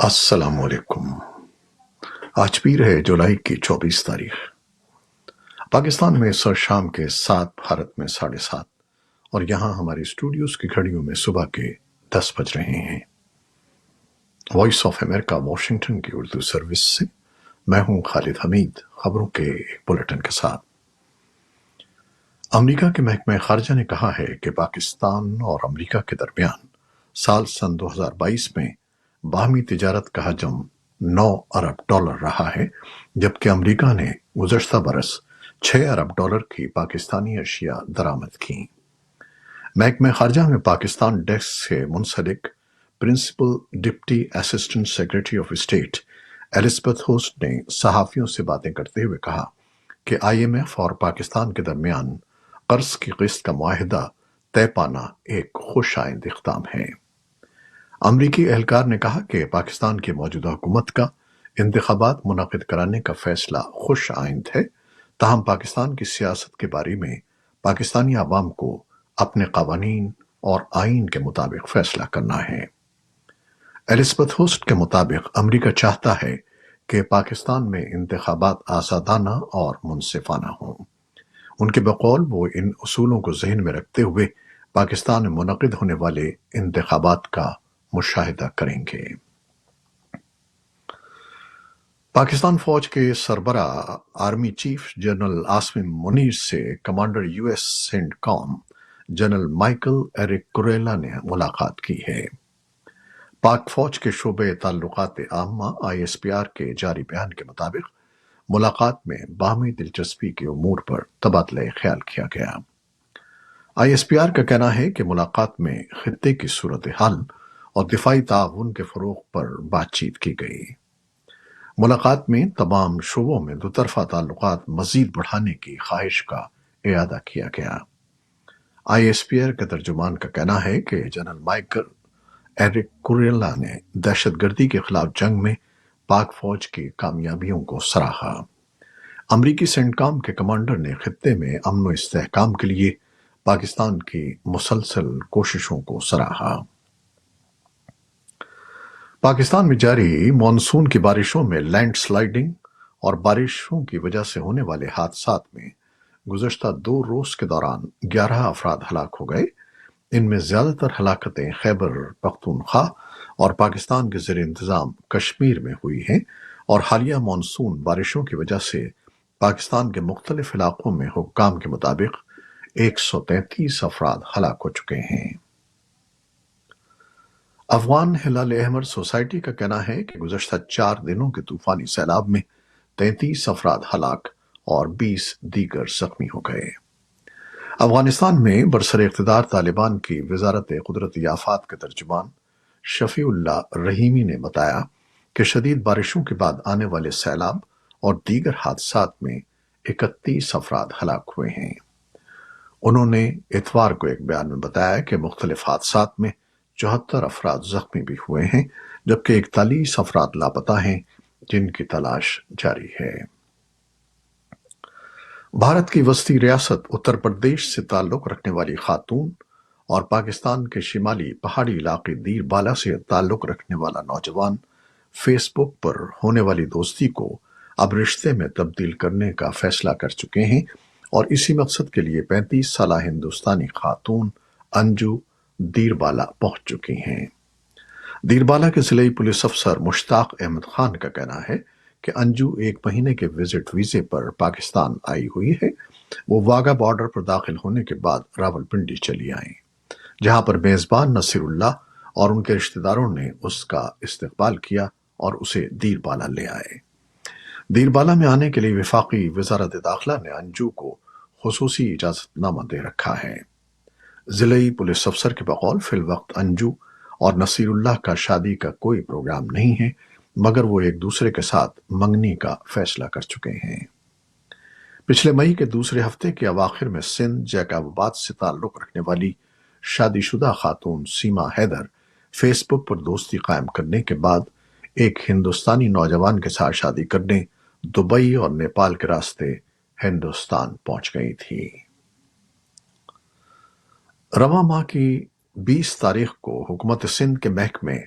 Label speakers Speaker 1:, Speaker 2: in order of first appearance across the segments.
Speaker 1: السلام علیکم۔ آج پیر ہے جولائی کی 24 تاریخ۔ پاکستان میں اس وقت شام کے 7، بھارت میں 7:30، اور یہاں ہماری اسٹوڈیوز کی گھڑیوں میں صبح کے 10 بج رہے ہیں۔ وائس آف امریکہ واشنگٹن کی اردو سروس سے میں ہوں خالد حمید، خبروں کے ایک بلیٹن کے ساتھ۔ امریکہ کے محکمہ خارجہ نے کہا ہے کہ پاکستان اور امریکہ کے درمیان سن 2022 میں باہمی تجارت کا حجم $9 ارب رہا ہے، جبکہ امریکہ نے گزشتہ برس $6 ارب کی پاکستانی اشیاء درآمد کیں۔ محکمہ خارجہ میں پاکستان ڈیسک سے منسلک principal deputy assistant secretary of state Elizabeth Horst نے صحافیوں سے باتیں کرتے ہوئے کہا کہ IMF اور پاکستان کے درمیان قرض کی قسط کا معاہدہ طے پانا ایک خوش آئند اقدام ہے۔ امریکی اہلکار نے کہا کہ پاکستان کی موجودہ حکومت کا انتخابات منعقد کرانے کا فیصلہ خوش آئند ہے، تاہم پاکستان کی سیاست کے بارے میں پاکستانی عوام کو اپنے قوانین اور آئین کے مطابق فیصلہ کرنا ہے۔ ایلزبتھ ہوسٹ کے مطابق امریکہ چاہتا ہے کہ پاکستان میں انتخابات آزادانہ اور منصفانہ ہوں۔ ان کے بقول وہ ان اصولوں کو ذہن میں رکھتے ہوئے پاکستان میں منعقد ہونے والے انتخابات کا مشاہدہ کریں گے۔ پاکستان فوج کے سربراہ army chief general Asim Munir سے commander US CENTCOM general Michael Erik Kurilla نے ملاقات کی ہے۔ پاک فوج کے شعبۂ تعلقات عامہ ISPR کے جاری بیان کے مطابق ملاقات میں باہمی دلچسپی کے امور پر تبادلہ خیال کیا گیا۔ ISPR کا کہنا ہے کہ ملاقات میں خطے کی صورتحال اور دفاعی تعاون کے فروغ پر بات چیت کی گئی۔ ملاقات میں تمام شعبوں میں دوطرفہ تعلقات مزید بڑھانے کی خواہش کا اعادہ کیا گیا۔ ISPR کے ترجمان کا کہنا ہے کہ جنرل مائیکل ایرک کوریلا نے دہشت گردی کے خلاف جنگ میں پاک فوج کی کامیابیوں کو سراہا۔ امریکی سینڈ-کام کے کمانڈر نے خطے میں امن و استحکام کے لیے پاکستان کی مسلسل کوششوں کو سراہا۔ پاکستان میں جاری مانسون کی بارشوں میں لینڈ سلائیڈنگ اور بارشوں کی وجہ سے ہونے والے حادثات میں گزشتہ 2 روز کے دوران 11 افراد ہلاک ہو گئے۔ ان میں زیادہ تر ہلاکتیں خیبر پختونخوا اور پاکستان کے زیر انتظام کشمیر میں ہوئی ہیں، اور حالیہ مانسون بارشوں کی وجہ سے پاکستان کے مختلف علاقوں میں حکام کے مطابق 133 افراد ہلاک ہو چکے ہیں۔ افغان ہلال احمر سوسائٹی کا کہنا ہے کہ گزشتہ 4 دنوں کے طوفانی سیلاب میں 33 افراد ہلاک اور 20 دیگر زخمی ہو گئے۔ افغانستان میں برسر اقتدار طالبان کی وزارت قدرتی آفات کے ترجمان شفیع اللہ رحیمی نے بتایا کہ شدید بارشوں کے بعد آنے والے سیلاب اور دیگر حادثات میں 31 افراد ہلاک ہوئے ہیں۔ انہوں نے اتوار کو ایک بیان میں بتایا کہ مختلف حادثات میں 74 افراد زخمی بھی ہوئے ہیں، جبکہ 41 افراد لاپتہ ہیں جن کی تلاش جاری ہے۔ بھارت کی وسطی ریاست اتر پردیش سے تعلق رکھنے والی خاتون اور پاکستان کے شمالی پہاڑی علاقے دیر بالا سے تعلق رکھنے والا نوجوان فیس بک پر ہونے والی دوستی کو اب رشتے میں تبدیل کرنے کا فیصلہ کر چکے ہیں، اور اسی مقصد کے لیے 35 سالہ ہندوستانی خاتون انجو دیر بالا پہنچ چکی ہیں۔ دیر بالا کے ضلعی پولیس افسر مشتاق احمد خان کا کہنا ہے کہ انجو 1 مہینے کے وزٹ ویزے پر پاکستان آئی ہوئی ہے۔ وہ واگا بارڈر پر داخل ہونے کے بعد راولپنڈی چلی آئیں، جہاں پر میزبان نصیر اللہ اور ان کے رشتہ داروں نے اس کا استقبال کیا اور اسے دیر بالا لے آئے۔ دیر بالا میں آنے کے لیے وفاقی وزارت داخلہ نے انجو کو خصوصی اجازت نامہ دے رکھا ہے۔ ضلعی پولیس افسر کے بقول فی الوقت انجو اور نصیر اللہ کا شادی کا کوئی پروگرام نہیں ہے، مگر وہ ایک دوسرے کے ساتھ منگنی کا فیصلہ کر چکے ہیں۔ پچھلے مئی کے دوسرے ہفتے کے اواخر میں سندھ جیکب آباد سے تعلق رکھنے والی شادی شدہ خاتون سیما حیدر فیس بک پر دوستی قائم کرنے کے بعد ایک ہندوستانی نوجوان کے ساتھ شادی کرنے دبئی اور نیپال کے راستے ہندوستان پہنچ گئی تھی۔ رواں ماہ کی 20 تاریخ کو حکومت سندھ کے محکمے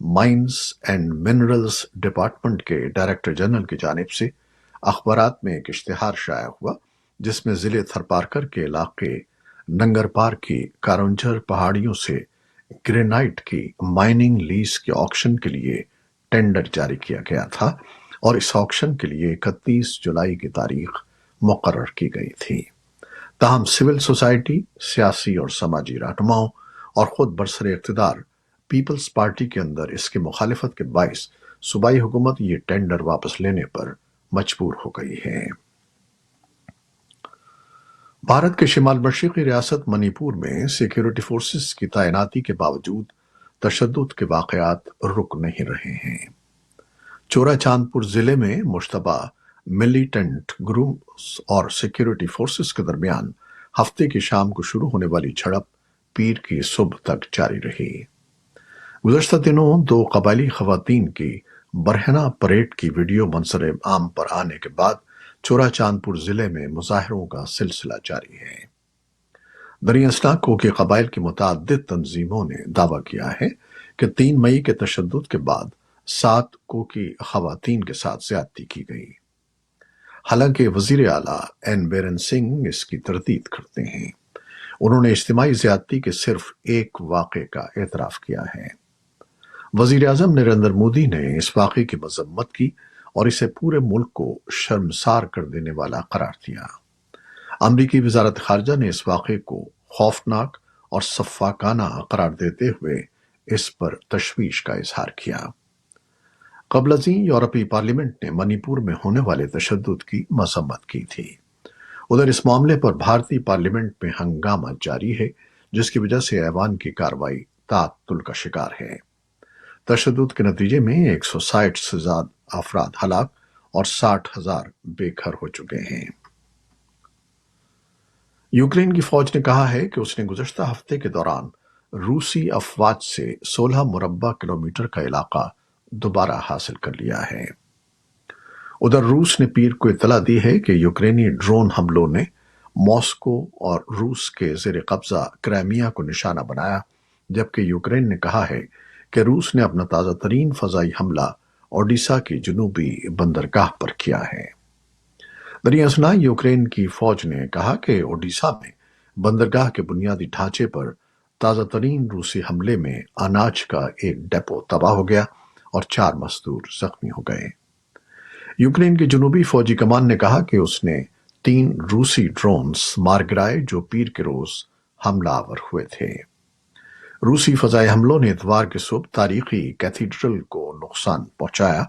Speaker 1: مائنز اینڈ منرلز ڈپارٹمنٹ کے ڈائریکٹر جنرل کی جانب سے اخبارات میں ایک اشتہار شائع ہوا، جس میں ضلع تھرپارکر کے علاقے ننگرپار کی کارونجھر پہاڑیوں سے گرینائٹ کی مائننگ لیز کے آکشن کے لیے ٹینڈر جاری کیا گیا تھا اور اس آکشن کے لیے 31 جولائی کی تاریخ مقرر کی گئی تھی۔ تاہم سول سوسائٹی، سیاسی اور سماجی رہنماؤں اور خود برسر اقتدار پیپلز پارٹی کے اندر اس کی مخالفت کے باعث صوبائی حکومت یہ ٹینڈر واپس لینے پر مجبور ہو گئی ہے۔ بھارت کے شمال مشرقی ریاست منی پور میں سیکیورٹی فورسز کی تعیناتی کے باوجود تشدد کے واقعات رک نہیں رہے ہیں۔ چورا چاند پور ضلع میں مشتبہ ملیٹنٹ گروپس اور سیکیورٹی فورسز کے درمیان ہفتے کی شام کو شروع ہونے والی جھڑپ پیر کی صبح تک جاری رہی۔ گزشتہ دنوں دو قبائلی خواتین کی برہنہ پریڈ کی ویڈیو منظر عام پر آنے کے بعد چورا چاند پور ضلع میں مظاہروں کا سلسلہ جاری ہے۔ دریں اثنا کوکی قبائل کی متعدد تنظیموں نے دعویٰ کیا ہے کہ 3 مئی کے تشدد کے بعد 7 کوکی خواتین کے ساتھ زیادتی کی گئی۔ حالانکہ وزیر اعلیٰ این بیرن سنگھ اس کی تردید کرتے ہیں۔ انہوں نے اجتماعی زیادتی کے صرف ایک واقعے کا اعتراف کیا ہے۔ وزیر اعظم نریندر مودی نے اس واقعے کی مذمت کی اور اسے پورے ملک کو شرمسار کر دینے والا قرار دیا۔ امریکی وزارت خارجہ نے اس واقعے کو خوفناک اور سفاکانہ قرار دیتے ہوئے اس پر تشویش کا اظہار کیا۔ قبل ازیں یورپی پارلیمنٹ نے منی پور میں ہونے والے تشدد کی مذمت کی تھی۔ ادھر اس معاملے پر بھارتی پارلیمنٹ میں ہنگامہ جاری ہے، جس کی وجہ سے ایوان کی کارروائی تعطل کا شکار ہے۔ تشدد کے نتیجے میں 160 سے زیادہ افراد ہلاک اور 60,000 بے گھر ہو چکے ہیں۔ یوکرین کی فوج نے کہا ہے کہ اس نے گزشتہ ہفتے کے دوران روسی افواج سے 16 مربع کلومیٹر کا علاقہ دوبارہ حاصل کر لیا ہے۔ ادھر روس نے پیر کو اطلاع دی ہے کہ یوکرینی ڈرون حملوں نے ماسکو اور روس کے زیر قبضہ کرائمیا کو نشانہ بنایا، جبکہ یوکرین نے کہا ہے کہ روس نے اپنا تازہ ترین فضائی حملہ اوڈیشہ کی جنوبی بندرگاہ پر کیا ہے۔ دریں اثنا یوکرین کی فوج نے کہا کہ اوڈیشہ میں بندرگاہ کے بنیادی ڈھانچے پر تازہ ترین روسی حملے میں اناج کا ایک ڈیپو تباہ ہو گیا اور 4 مزدور زخمی ہو گئے۔ یوکرین کی جنوبی فوجی کمان نے کہا کہ اس نے 3 روسی ڈرونز مار گرائے جو پیر کے روز حملہ آور ہوئے تھے۔ روسی فضائی حملوں نے اتوار کی صبح تاریخی کیتھیڈرل کو نقصان پہنچایا۔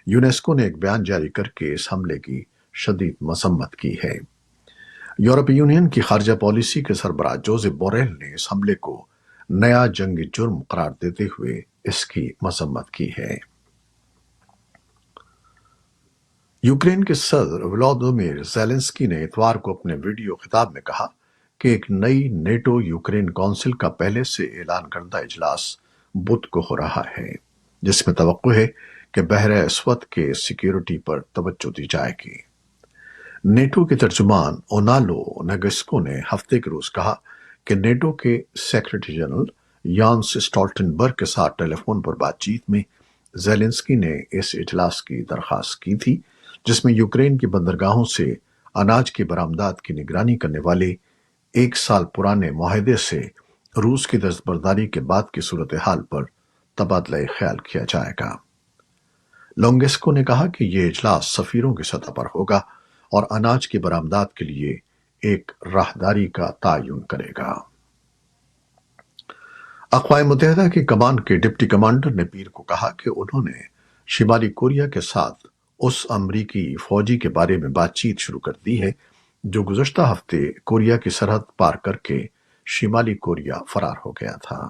Speaker 1: یونیسکو نے ایک بیان جاری کر کے اس حملے کی شدید مذمت کی ہے۔ یورپی یونین کی خارجہ پالیسی کے سربراہ جوزپ بوریل نے اس حملے کو نیا جنگی جرم قرار دیتے ہوئے اس کی مذمت کی ہے۔ یوکرین کے صدر ولادیمیر زیلنسکی نے اتوار کو اپنے ویڈیو خطاب میں کہا کہ ایک نئی نیٹو یوکرین کونسل کا پہلے سے اعلان کردہ اجلاس بدھ کو ہو رہا ہے، جس میں توقع ہے کہ بحر اسود کے سیکیورٹی پر توجہ دی جائے گی۔ نیٹو کے ترجمان اونالو نیگسکو نے ہفتے کے روز کہا کہ نیٹو کے سیکرٹری جنرل یانس اسٹالٹنبرگ کے ساتھ ٹیلی فون پر بات چیت میں زیلنسکی نے اس اجلاس کی درخواست کی تھی، جس میں یوکرین کی بندرگاہوں سے اناج کی برآمدات کی نگرانی کرنے والے 1 سال پرانے معاہدے سے روس کی دستبرداری کے بعد کی صورتحال پر تبادلہ خیال کیا جائے گا۔ لونگسکو نے کہا کہ یہ اجلاس سفیروں کی سطح پر ہوگا اور اناج کی برآمدات کے لیے ایک راہداری کا تعین کرے گا۔ اقوام متحدہ کی کمان کے ڈپٹی کمانڈر نے پیر کو کہا کہ انہوں نے شمالی کوریا کے ساتھ اس امریکی فوجی کے بارے میں بات چیت شروع کر دی ہے جو گزشتہ ہفتے کوریا کی سرحد پار کر کے شمالی کوریا فرار ہو گیا تھا۔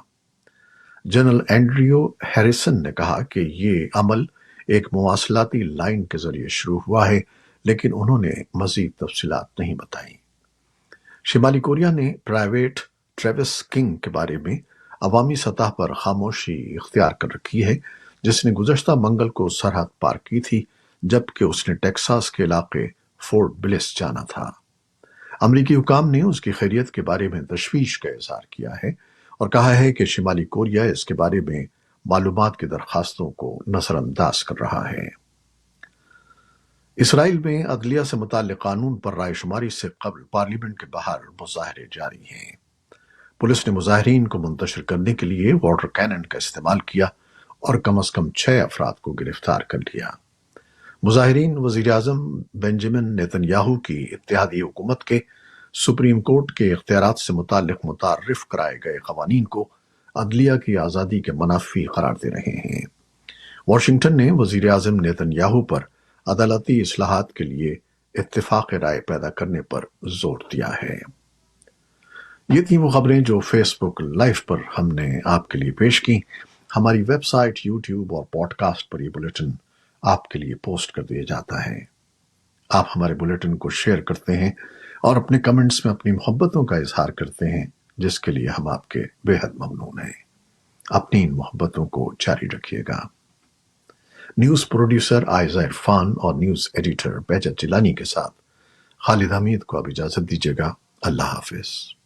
Speaker 1: جنرل اینڈریو ہیریسن نے کہا کہ یہ عمل ایک مواصلاتی لائن کے ذریعے شروع ہوا ہے، لیکن انہوں نے مزید تفصیلات نہیں بتائیں۔ شمالی کوریا نے پرائیویٹ ٹریوس کنگ کے بارے میں عوامی سطح پر خاموشی اختیار کر رکھی ہے، جس نے گزشتہ منگل کو سرحد پار کی تھی، جبکہ اس نے ٹیکساس کے علاقے فورٹ بلس جانا تھا۔ امریکی حکام نے اس کی خیریت کے بارے میں تشویش کا اظہار کیا ہے اور کہا ہے کہ شمالی کوریا اس کے بارے میں معلومات کی درخواستوں کو نظر انداز کر رہا ہے۔ اسرائیل میں عدلیہ سے متعلق قانون پر رائے شماری سے قبل پارلیمنٹ کے باہر مظاہرے جاری ہیں۔ پولیس نے مظاہرین کو منتشر کرنے کے لیے واٹر کینن کا استعمال کیا اور کم از کم 6 افراد کو گرفتار کر لیا۔ مظاہرین وزیر اعظم بنجمن نیتن یاہو کی اتحادی حکومت کے سپریم کورٹ کے اختیارات سے متعلق متعارف کرائے گئے قوانین کو عدلیہ کی آزادی کے منافی قرار دے رہے ہیں۔ واشنگٹن نے وزیر اعظم نیتن یاہو پر عدالتی اصلاحات کے لیے اتفاق رائے پیدا کرنے پر زور دیا ہے۔ یہ تھیں وہ خبریں جو فیس بک لائیو پر ہم نے آپ کے لیے پیش کی۔ ہماری ویب سائٹ، یوٹیوب اور پوڈ کاسٹ پر یہ بلیٹن آپ کے لیے پوسٹ کر دیا جاتا ہے۔ آپ ہمارے بلیٹن کو شیئر کرتے ہیں اور اپنے کمنٹس میں اپنی محبتوں کا اظہار کرتے ہیں، جس کے لیے ہم آپ کے بے حد ممنون ہیں۔ اپنی ان محبتوں کو جاری رکھیے گا۔ نیوز پروڈیوسر عائزہ عرفان اور نیوز ایڈیٹر بہجت جیلانی کے ساتھ خالد حمید کو اب اجازت دیجیے گا۔ اللہ حافظ۔